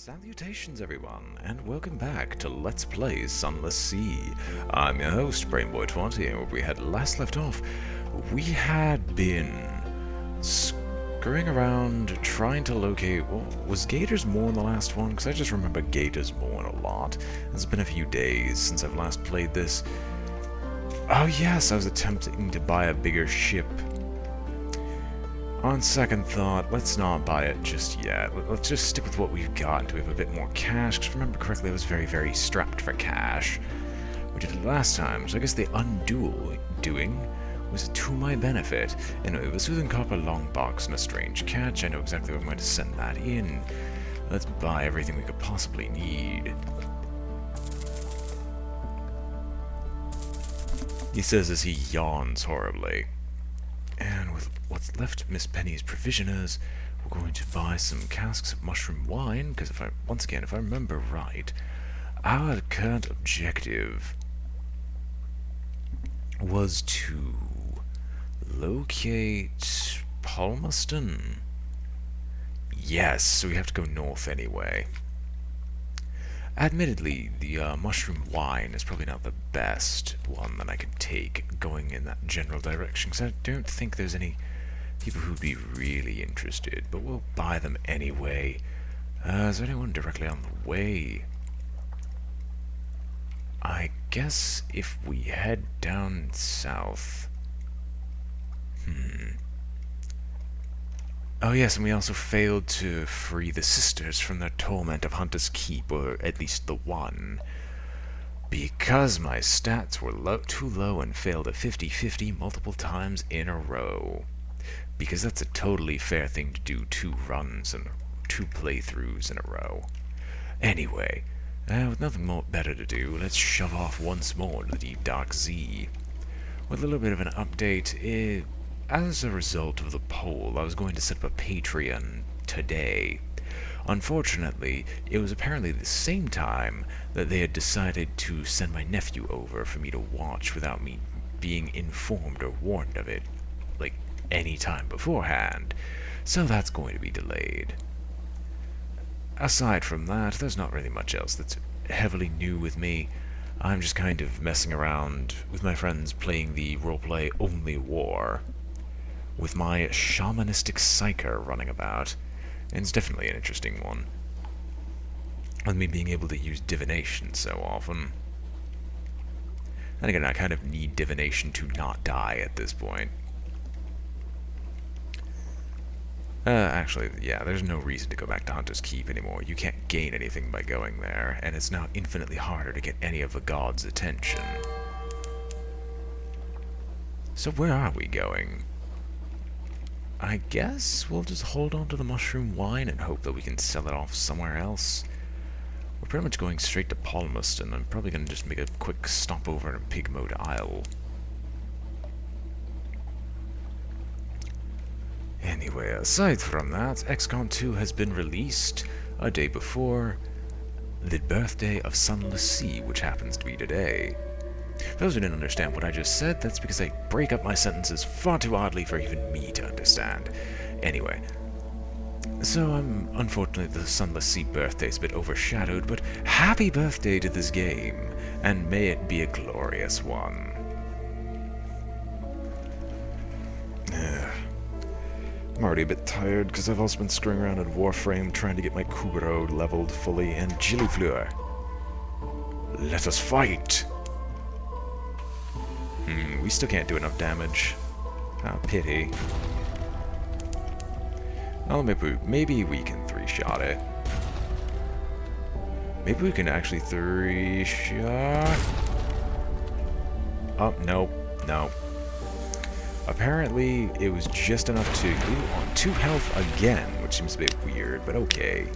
Salutations everyone, and welcome back to Let's Play Sunless Sea. I'm your host, BrainBoy20, and where we had last left off, we had been scurrying around trying to locate... Well, was Gators Moor in the last one? Because I just remember Gators Moor a lot. It's been a few days since I've last played this. Oh yes, I was attempting to buy a bigger ship. On second thought, let's not buy it just yet. Let's just stick with what we've got until we have a bit more cash. Because if I remember correctly, I was very strapped for cash. We did it last time, so I guess the undoing was to my benefit. Anyway, with a soothing copper long box and a strange catch, I know exactly where I'm going to send that in. Let's buy everything we could possibly need. He says as he yawns horribly. And with what's left Miss Penny's provisioners, we're going to buy some casks of mushroom wine, because if I remember right, our current objective was to locate Palmerstone. Yes, so we have to go north anyway. Admittedly, the mushroom wine is probably not the best one that I could take going in that general direction, because I don't think there's any people who'd be really interested, but we'll buy them anyway. Is there anyone directly on the way? I guess if we head down south... Oh yes, and we also failed to free the sisters from their torment of Hunter's Keep, or at least the one. Because my stats were too low and failed at 50-50 multiple times in a row. Because that's a totally fair thing to do, 2 playthroughs in a row. Anyway, with nothing more better to do, let's shove off once more to the deep dark Z. With a little bit of an update, as a result of the poll, I was going to set up a Patreon today. Unfortunately, it was apparently the same time that they had decided to send my nephew over for me to watch without me being informed or warned of it, like, any time beforehand. So that's going to be delayed. Aside from that, there's not really much else that's heavily new with me. I'm just kind of messing around with my friends playing the roleplay Only War, with my shamanistic psyker running about, and it's definitely an interesting one. With me being able to use divination so often. And again, I kind of need divination to not die at this point. Actually, yeah, there's no reason to go back to Hunter's Keep anymore. You can't gain anything by going there, and it's now infinitely harder to get any of the gods' attention. So where are we going? I guess we'll just hold on to the mushroom wine and hope that we can sell it off somewhere else. We're pretty much going straight to Palmerstone. I'm probably going to just make a quick stopover in Pigmode Isle. Anyway, aside from that, XCOM 2 has been released a day before the birthday of Sunless Sea, which happens to be today. For those who didn't understand what I just said, that's because I break up my sentences far too oddly for even me to understand. Anyway, so unfortunately the Sunless Sea birthday's a bit overshadowed, but happy birthday to this game, and may it be a glorious one. I'm already a bit tired because I've also been screwing around at Warframe trying to get my Kubero leveled fully, and Gillifleur. Let us fight! We still can't do enough damage. Ah, pity. Well, maybe we can 3-shot it. Maybe we can actually 3-shot... Oh, nope. Apparently, it was just enough to... Ooh, on 2 health again, which seems a bit weird, but okay.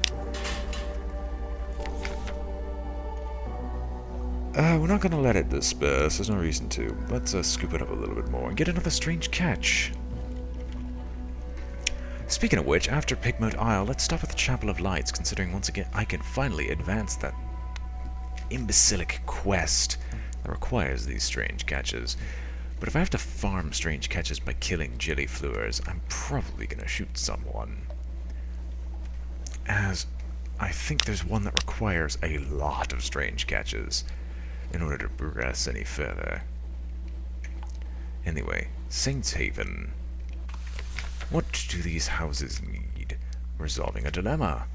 We're not gonna let it disperse, there's no reason to. Let's scoop it up a little bit more and get another strange catch. Speaking of which, after Pigmode Isle, let's stop at the Chapel of Lights, considering once again I can finally advance that imbecilic quest that requires these strange catches. But if I have to farm strange catches by killing Gillifleurs, I'm probably gonna shoot someone. As I think there's one that requires a lot of strange catches in order to progress any further. Anyway, Saints Haven. What do these houses need? Resolving a dilemma.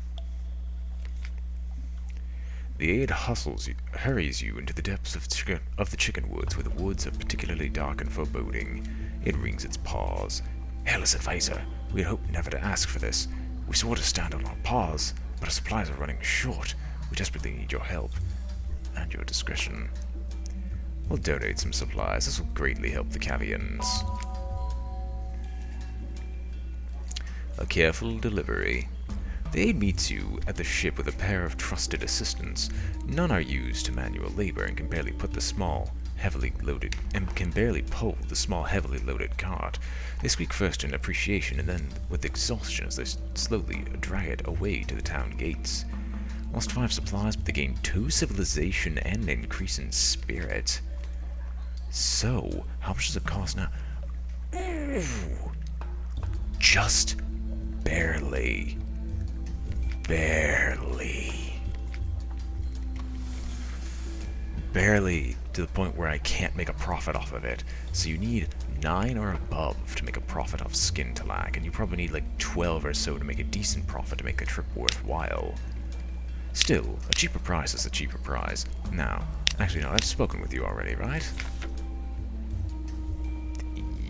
The aid hurries you into the depths of the chicken woods, where the woods are particularly dark and foreboding. It wrings its paws. Hairless advisor, we had hoped never to ask for this. We swore to stand on our paws, but our supplies are running short. We desperately need your help and your discretion. We'll donate some supplies. This will greatly help the Cavians. A careful delivery. The aid meets you at the ship with a pair of trusted assistants. None are used to manual labor and can barely pull the small, heavily loaded cart. They speak first in appreciation and then with exhaustion as they slowly drag it away to the town gates. Lost 5 supplies, but they gain 2 civilization and an increase in spirit. So, how much does it cost now? Ooh, just barely. Barely to the point where I can't make a profit off of it. So you need 9 or above to make a profit off skin to lack, and you probably need like 12 or so to make a decent profit to make the trip worthwhile. Still, a cheaper price is a cheaper price. Now, actually no, I've spoken with you already, right?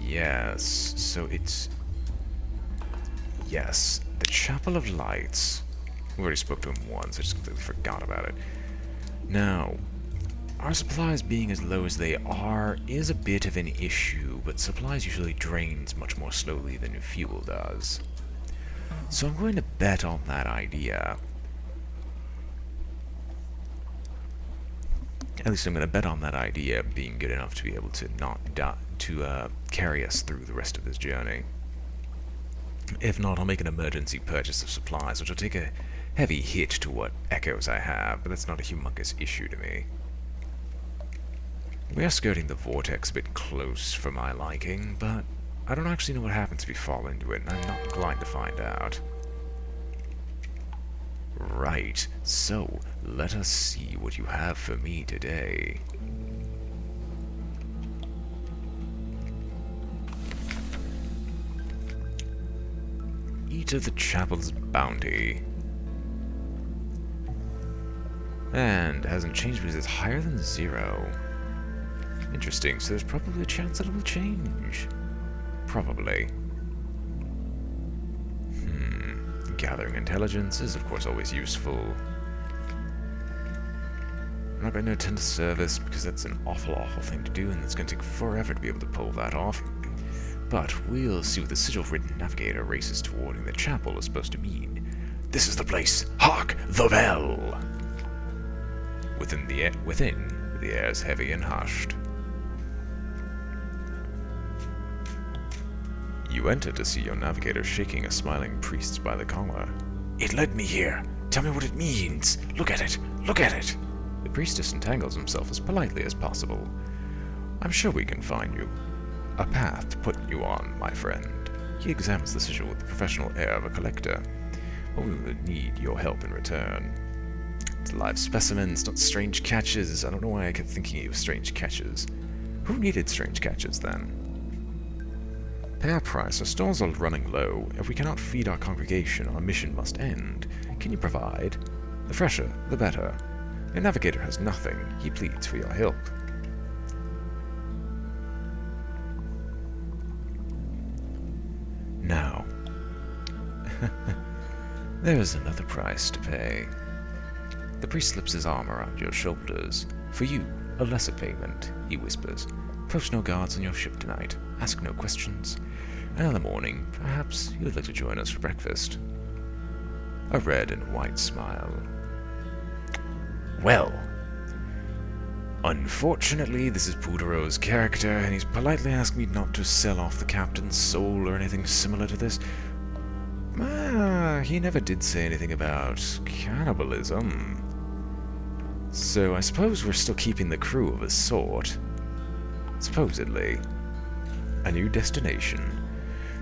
Yes, so it's... Yes, the Chapel of Lights. We already spoke to him once, I just completely forgot about it. Now, our supplies being as low as they are is a bit of an issue, but supplies usually drains much more slowly than fuel does. So I'm going to bet on that idea. At least I'm going to bet on that idea being good enough to be able to carry us through the rest of this journey. If not, I'll make an emergency purchase of supplies, which will take a heavy hit to what echoes I have, but that's not a humongous issue to me. We are skirting the vortex a bit close for my liking, but I don't actually know what happens if you fall into it, and I'm not inclined to find out. Right, so let us see what you have for me today. Eat of the Chapel's bounty. And hasn't changed because it's higher than 0. Interesting, so there's probably a chance that it will change. Probably. Gathering intelligence is of course always useful. I'm not going to attend to service because that's an awful thing to do, and it's going to take forever to be able to pull that off. But we'll see what the sigil-ridden Navigator races toward the chapel is supposed to mean. This is the place! Hark the bell! Within, the air is heavy and hushed. You enter to see your navigator shaking a smiling priest by the collar. It led me here. Tell me what it means. Look at it. Look at it. The priest disentangles himself as politely as possible. I'm sure we can find you a path to put you on, my friend. He examines the sigil with the professional air of a collector. But we would need your help in return. It's live specimens, not strange catches. I don't know why I kept thinking it was strange catches. Who needed strange catches then? Pay our price. Our stores are running low. If we cannot feed our congregation, our mission must end. Can you provide? The fresher, the better. Your navigator has nothing. He pleads for your help. Now, there is another price to pay. The priest slips his arm around your shoulders. For you, a lesser payment, he whispers. Post no guards on your ship tonight. Ask no questions. And in the morning, perhaps you would like to join us for breakfast. A red and white smile. Well, unfortunately, this is Pudero's character, and he's politely asked me not to sell off the captain's soul or anything similar to this. He never did say anything about cannibalism. So I suppose we're still keeping the crew of a sort. Supposedly. A new destination.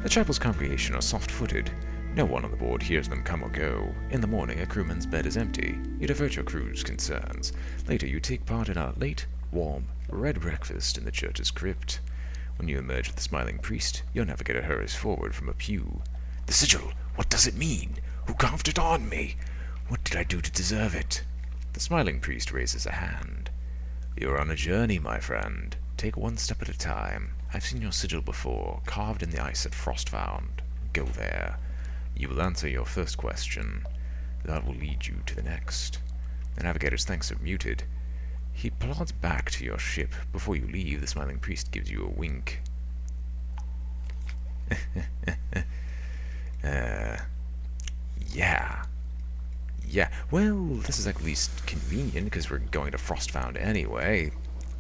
The chapel's congregation are soft-footed. No one on the board hears them come or go. In the morning, a crewman's bed is empty. You divert your crew's concerns. Later, you take part in a late, warm, red breakfast in the church's crypt. When you emerge with the smiling priest, your navigator hurries forward from a pew. The sigil! What does it mean? Who carved it on me? What did I do to deserve it? The smiling priest raises a hand. You're on a journey, my friend. Take one step at a time. I've seen your sigil before, carved in the ice at Frostfound. Go there. You will answer your first question. That will lead you to the next. The navigator's thanks are muted. He plods back to your ship. Before you leave, the smiling priest gives you a wink. Yeah. Yeah, well, this is at least convenient, because we're going to Frostfound anyway.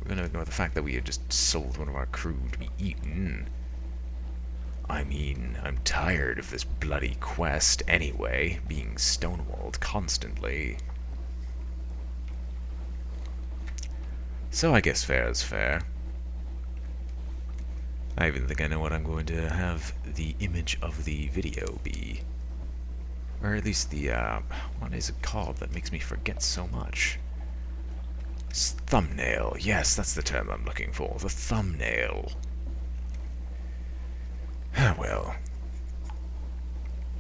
We're going to ignore the fact that we had just sold one of our crew to be eaten. I mean, I'm tired of this bloody quest anyway, being stonewalled constantly. So I guess fair is fair. I even think I know what I'm going to have the image of the video be. Or at least the, what is it called that makes me forget so much? Thumbnail. Yes, that's the term I'm looking for. The thumbnail. Well,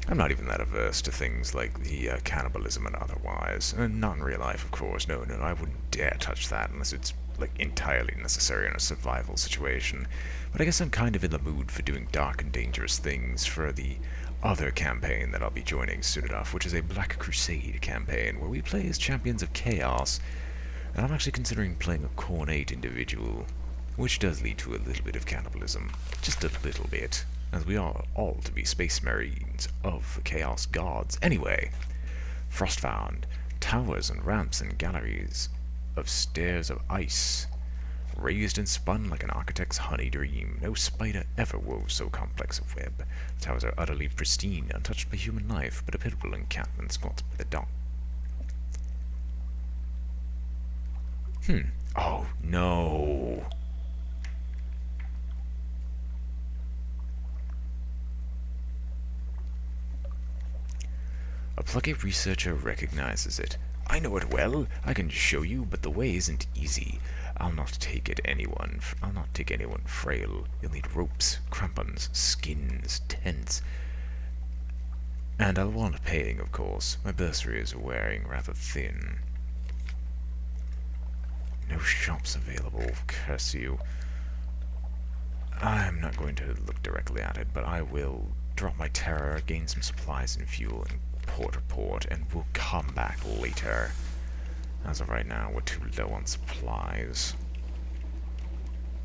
I'm not even that averse to things like the cannibalism and otherwise. Not in real life, of course. No, I wouldn't dare touch that unless it's, like, entirely necessary in a survival situation. But I guess I'm kind of in the mood for doing dark and dangerous things for the other campaign that I'll be joining soon enough, which is a Black Crusade campaign, where we play as champions of chaos. And I'm actually considering playing a cornate individual, which does lead to a little bit of cannibalism. Just a little bit, as we are all to be space marines of the chaos gods. Anyway, Frostfound, towers and ramps and galleries of stairs of ice, raised and spun like an architect's honey dream. No spider ever wove so complex a web. The towers are utterly pristine, untouched by human life, but a pitiful encampment squats by the dock. Oh, no. A plucky researcher recognizes it. I know it well. I can show you, but the way isn't easy. I'll not take anyone frail. You'll need ropes, crampons, skins, tents. And I'll want paying, of course. My bursary is wearing rather thin. No shops available, curse you. I'm not going to look directly at it, but I will drop my terror, gain some supplies and fuel, and port, and we'll come back later. As of right now, we're too low on supplies.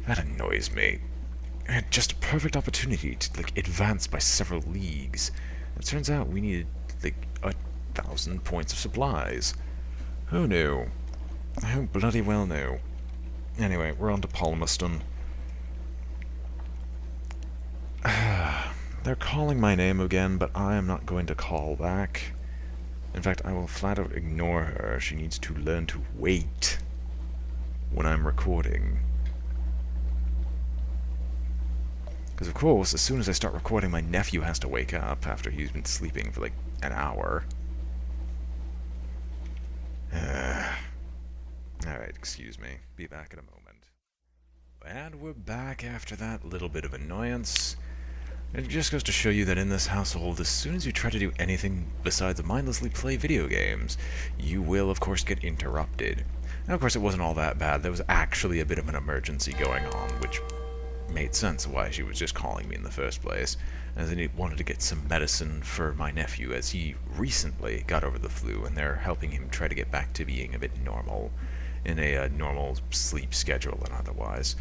That annoys me. I had just a perfect opportunity to, like, advance by several leagues. It turns out we needed, like, 1,000 points of supplies. Who knew? Who bloody well knew? Anyway, we're on to Palmerstone. They're calling my name again, but I am not going to call back. In fact, I will flat out ignore her. She needs to learn to wait when I'm recording. Because, of course, as soon as I start recording, my nephew has to wake up after he's been sleeping for, like, an hour. Alright, excuse me. Be back in a moment. And we're back after that little bit of annoyance. It just goes to show you that in this household, as soon as you try to do anything besides mindlessly play video games, you will, of course, get interrupted. Now, of course, it wasn't all that bad. There was actually a bit of an emergency going on, which made sense why she was just calling me in the first place, as I wanted to get some medicine for my nephew, as he recently got over the flu, and they're helping him try to get back to being a bit normal, in a normal sleep schedule and otherwise.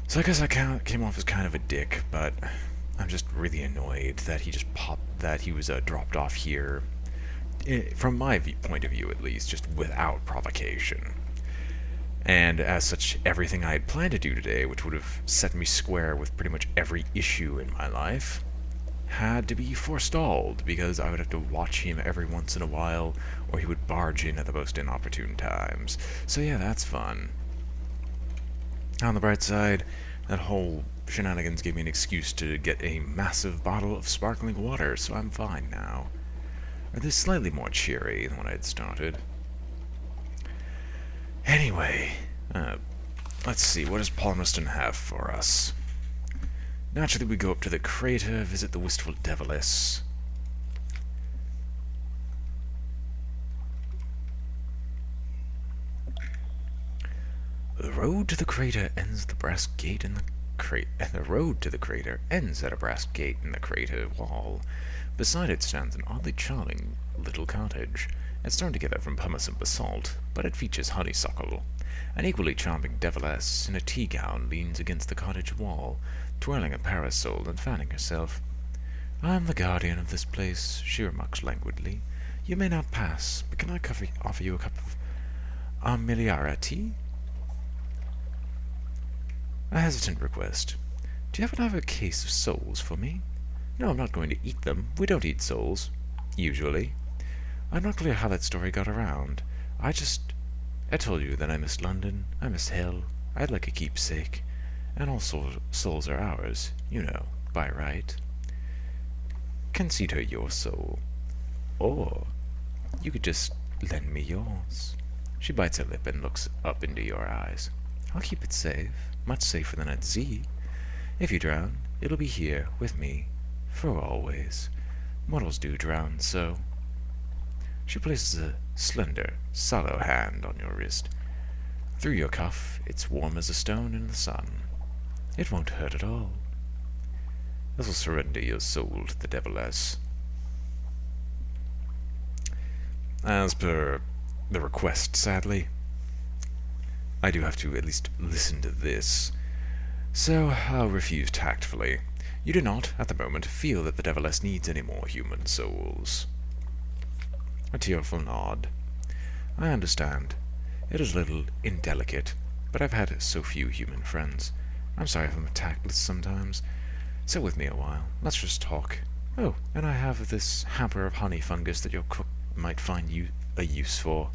So I guess I came off as kind of a dick, but I'm just really annoyed that he just was dropped off here, from my point of view at least, just without provocation. And as such, everything I had planned to do today, which would have set me square with pretty much every issue in my life, had to be forestalled, because I would have to watch him every once in a while, or he would barge in at the most inopportune times. So yeah, that's fun. On the bright side, That whole shenanigans gave me an excuse to get a massive bottle of sparkling water, so I'm fine now. Or this slightly more cheery than when I had started. Anyway, let's see, what does Palmerstone have for us? Naturally, we go up to the crater, visit the wistful Deviless. The road to the crater ends at the brass gate in the at a brass gate in the crater wall. Beside it stands an oddly charming little cottage. It's thrown together from pumice and basalt, but it features honeysuckle. An equally charming Deviless in a tea gown leans against the cottage wall, twirling a parasol and fanning herself. "I am the guardian of this place," she remarks languidly. "You may not pass, but can I offer you a cup of Armiliara tea?" A hesitant request. "Do you happen to have a case of souls for me?" "No, I'm not going to eat them. We don't eat souls. Usually. I'm not clear how that story got around. I told you that I missed London, I missed Hill, I'd like a keepsake, and all souls are ours, you know, by right. Concede her your soul. Or you could just lend me yours." She bites her lip and looks up into your eyes. "I'll keep it safe, much safer than at Z. If you drown, it'll be here, with me, for always. Mortals do drown, so." She places a slender, sallow hand on your wrist. "Through your cuff, it's warm as a stone in the sun. It won't hurt at all. This will surrender your soul to the Deviless." As per the request, sadly, I do have to at least listen to this, so I'll refuse tactfully. You do not, at the moment, feel that the Deviless needs any more human souls. A tearful nod. "I understand. It is a little indelicate, but I've had so few human friends. I'm sorry if I'm tactless sometimes. Sit with me a while. Let's just talk. Oh, and I have this hamper of honey fungus that your cook might find a use for.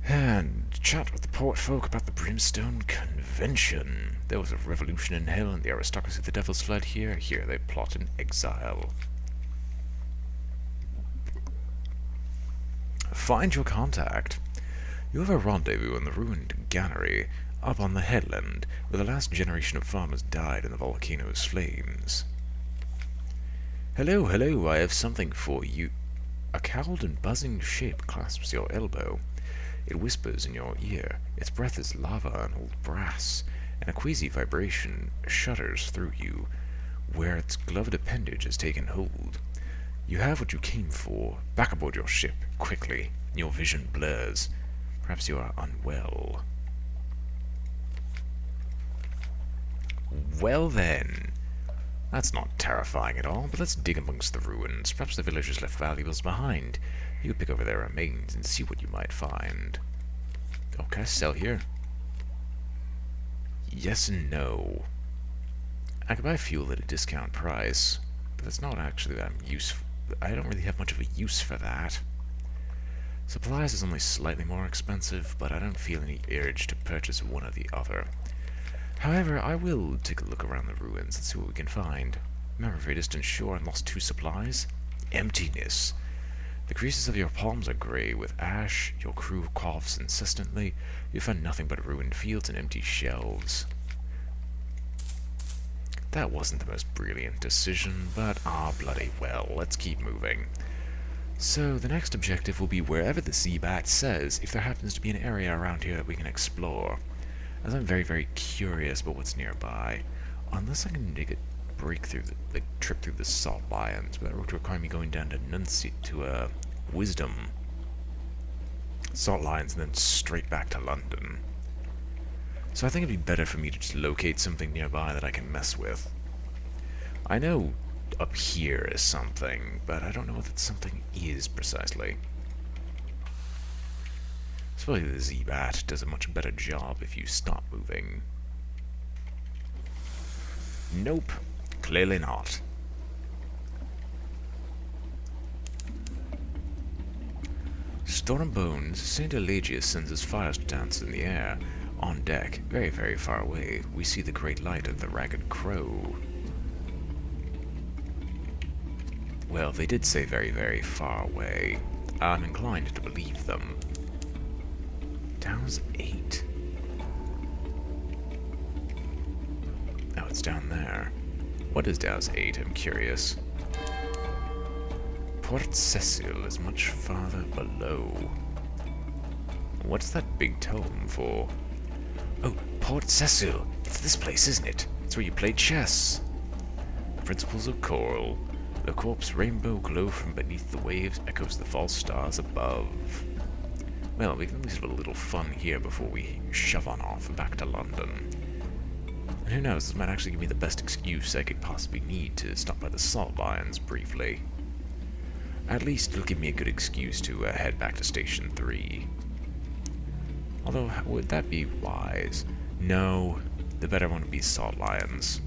And chat with the port folk about the Brimstone Convention. There was a revolution in hell, and the aristocracy of the devils fled here. Here they plot in exile. Find your contact. You have a rendezvous in the ruined granary up on the headland, where the last generation of farmers died in the volcano's flames. Hello, hello, I have something for you. A cowled and buzzing shape clasps your elbow. It whispers in your ear. Its breath is lava and old brass, and a queasy vibration shudders through you, where its gloved appendage has taken hold. You have what you came for. Back aboard your ship, quickly. Your vision blurs. Perhaps you are unwell. Well then, that's not terrifying at all, but let's dig amongst the ruins. Perhaps the villagers left valuables behind. You could pick over their remains and see what you might find. Oh, can I sell here? Yes and no. I could buy fuel at a discount price, but that's not actually that useful. I don't really have much of a use for that. Supplies is only slightly more expensive, but I don't feel any urge to purchase one or the other. However, I will take a look around the ruins and see what we can find. Remember a very distant shore and lost 2 supplies? Emptiness. The creases of your palms are grey with ash, your crew coughs insistently, you find nothing but ruined fields and empty shelves. That wasn't the most brilliant decision, but bloody well, let's keep moving. So, the next objective will be wherever the Seabat says, if there happens to be an area around here that we can explore, as I'm very, very curious about what's nearby. Unless I can make a break through the trip through the Salt Lions, but that would require me going down to Wisdom, Salt Lions, and then straight back to London. So I think it'd be better for me to just locate something nearby that I can mess with. I know up here is something, but I don't know what that something is precisely. Suppose the Z-Bat does a much better job if you stop moving. Nope, clearly not. Storm Bones, St. Eligius sends his fires to dance in the air. On deck, very, very far away, we see the great light of the Ragged Crow. Well, they did say very, very far away. I'm inclined to believe them. Down's 8. Oh, it's down there. What is Dow's 8? I'm curious. Port Cecil is much farther below. What's that big tome for? Oh, Port Cecil. It's this place, isn't it? It's where you play chess. Principles of Coral. The corpse rainbow glow from beneath the waves echoes the false stars above. Well, we can at least have a little fun here before we shove on off back to London. And who knows, this might actually give me the best excuse I could possibly need to stop by the Salt Lions briefly. At least it'll give me a good excuse to head back to Station 3. Although, would that be wise? No, the better one would be Salt Lions.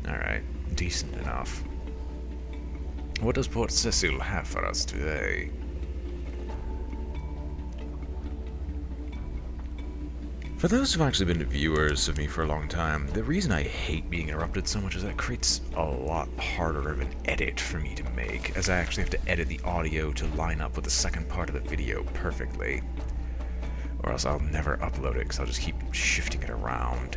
Alright, decent enough. What does Port Cecil have for us today? For those who've actually been viewers of me for a long time, the reason I hate being interrupted so much is that it creates a lot harder of an edit for me to make, as I actually have to edit the audio to line up with the second part of the video perfectly. Or else I'll never upload it, because I'll just keep shifting it around.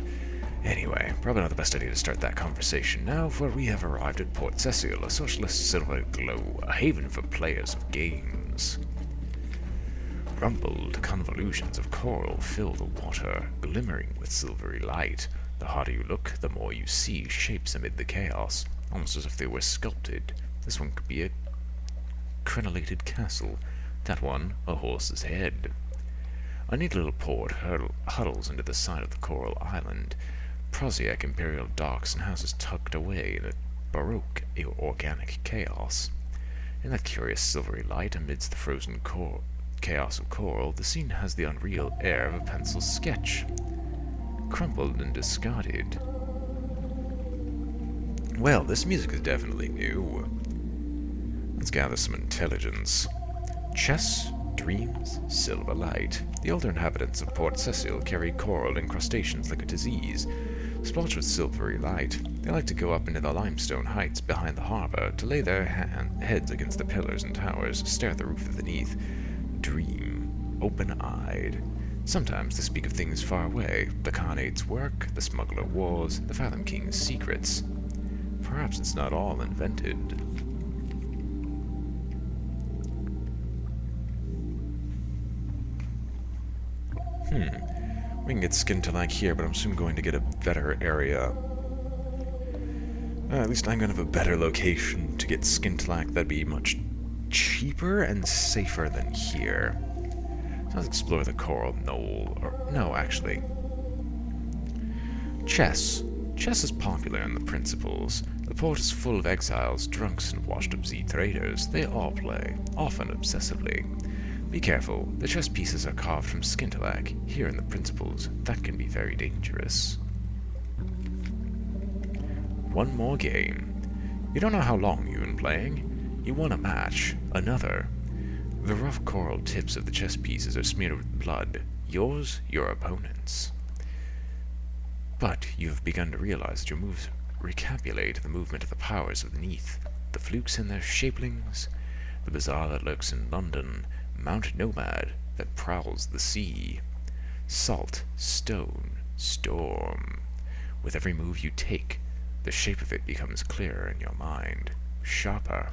Anyway, probably not the best idea to start that conversation now, for we have arrived at Port Cecil, a socialist silver glow, a haven for players of games. Rumpled convolutions of coral fill the water, glimmering with silvery light. The harder you look, the more you see shapes amid the chaos, almost as if they were sculpted. This one could be a crenellated castle, that one a horse's head. A neat little port huddles into the side of the coral island. Prosaic imperial docks and houses tucked away in a baroque organic chaos. In that curious silvery light amidst the frozen chaos of coral, the scene has the unreal air of a pencil sketch, crumpled and discarded. Well, this music is definitely new. Let's gather some intelligence. Chess, dreams, silver light. The older inhabitants of Port Cecil carry coral incrustations like a disease. Splotched with silvery light, they like to go up into the limestone heights behind the harbor to lay their heads against the pillars and towers, stare at the roof beneath, dream, open-eyed. Sometimes they speak of things far away, the Khanate work, the smuggler wars, the Fathom King's secrets. Perhaps it's not all invented. We can get Skintalak here, but I'm soon going to get a better area. At least I'm going to have a better location to get Skintalak that'd be much cheaper and safer than here. So let's explore the Coral Knoll. Or, no, actually. Chess. Chess is popular in the Principles. The port is full of exiles, drunks, and washed-up Z traders. They all play, often obsessively. Be careful, the chess pieces are carved from Skintalak. Here in the Principles, that can be very dangerous. One more game. You don't know how long you've been playing. You won a match, another. The rough coral tips of the chess pieces are smeared with blood. Yours, your opponent's. But you have begun to realize that your moves recapitulate the movement of the powers of beneath, the flukes in their shapelings, the bazaar that lurks in London, mounted nomad that prowls the sea. Salt, stone, storm. With every move you take, the shape of it becomes clearer in your mind, sharper.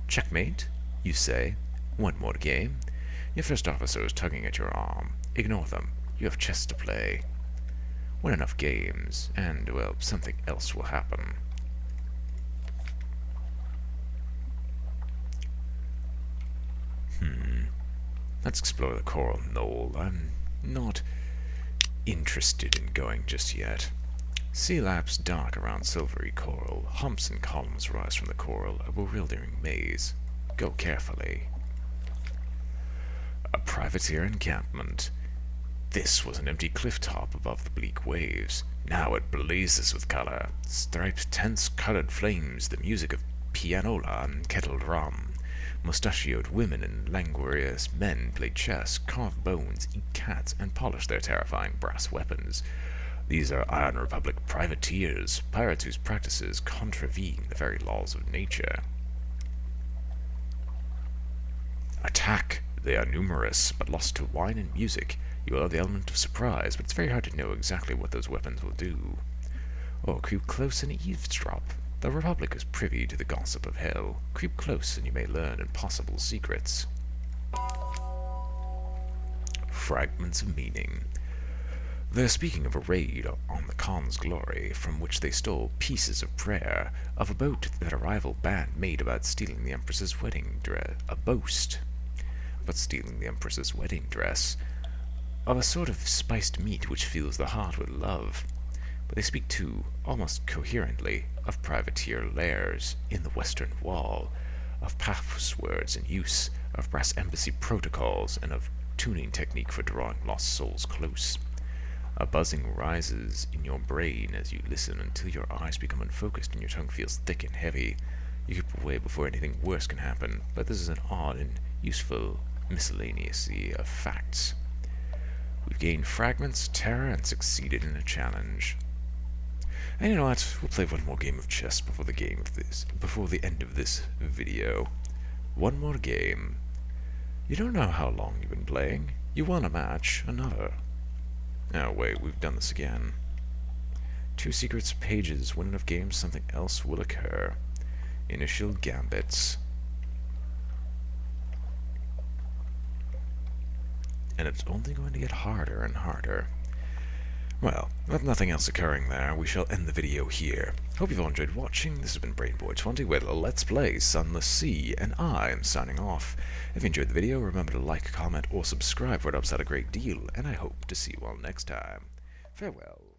Checkmate, you say. One more game. Your first officer is tugging at your arm. Ignore them. You have chess to play. Win enough games, and, well, something else will happen. Let's explore the Coral Knoll. I'm not interested in going just yet. Sea laps dark around silvery coral. Humps and columns rise from the coral, a bewildering maze. Go carefully. A privateer encampment. This was an empty cliff top above the bleak waves. Now it blazes with color. Striped tents, colored flames, the music of pianola and kettled rum. Mustachioed women and languorous men play chess, carve bones, eat cats, and polish their terrifying brass weapons. These are Iron Republic privateers, pirates whose practices contravene the very laws of nature. Attack! They are numerous, but lost to wine and music. You will have the element of surprise, but it's very hard to know exactly what those weapons will do. Or creep close and eavesdrop. The Republic is privy to the gossip of hell. Creep close and you may learn impossible secrets. Fragments of meaning. They're speaking of a raid on the Khan's glory, from which they stole pieces of prayer, of a boat that a rival band made about stealing the Empress's wedding dress, a boast about stealing the Empress's wedding dress, of a sort of spiced meat which fills the heart with love. But they speak too, almost coherently, of privateer lairs in the western wall, of passwords in use, of brass embassy protocols, and of tuning technique for drawing lost souls close. A buzzing rises in your brain as you listen until your eyes become unfocused and your tongue feels thick and heavy. You keep away before anything worse can happen, but this is an odd and useful miscellaneousy of facts. We've gained fragments, terror, and succeeded in a challenge. And you know what? We'll play one more game of chess before the end of this video. One more game. You don't know how long you've been playing. You won a match, another. Oh wait, we've done this again. 2 secrets pages. Win enough games, something else will occur. Initial gambits. And it's only going to get harder and harder. Well, with nothing else occurring there, we shall end the video here. Hope you've all enjoyed watching. This has been BrainBoy20 with Let's Play Sunless Sea, and I am signing off. If you enjoyed the video, remember to like, comment, or subscribe, for it helps out a great deal, and I hope to see you all next time. Farewell.